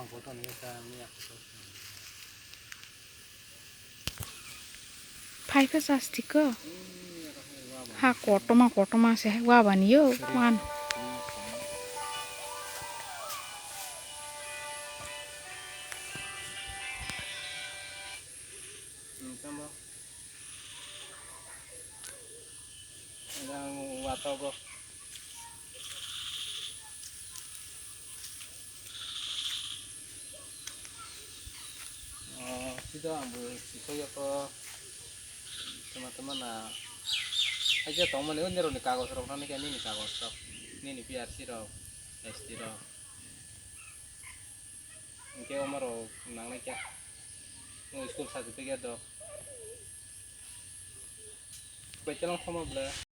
foto nih kami aku. Five plastic ha kotoma se wa baniyo man Kamu yang wato go. Sudah ambil siko ya ke teman-teman aja teman itu nyuruh nih kagos rok nanti kan ini kagos rok ini PRC rok ST rok ini omar rok nang nih ya mau school sertifikat dok baca lang sama bela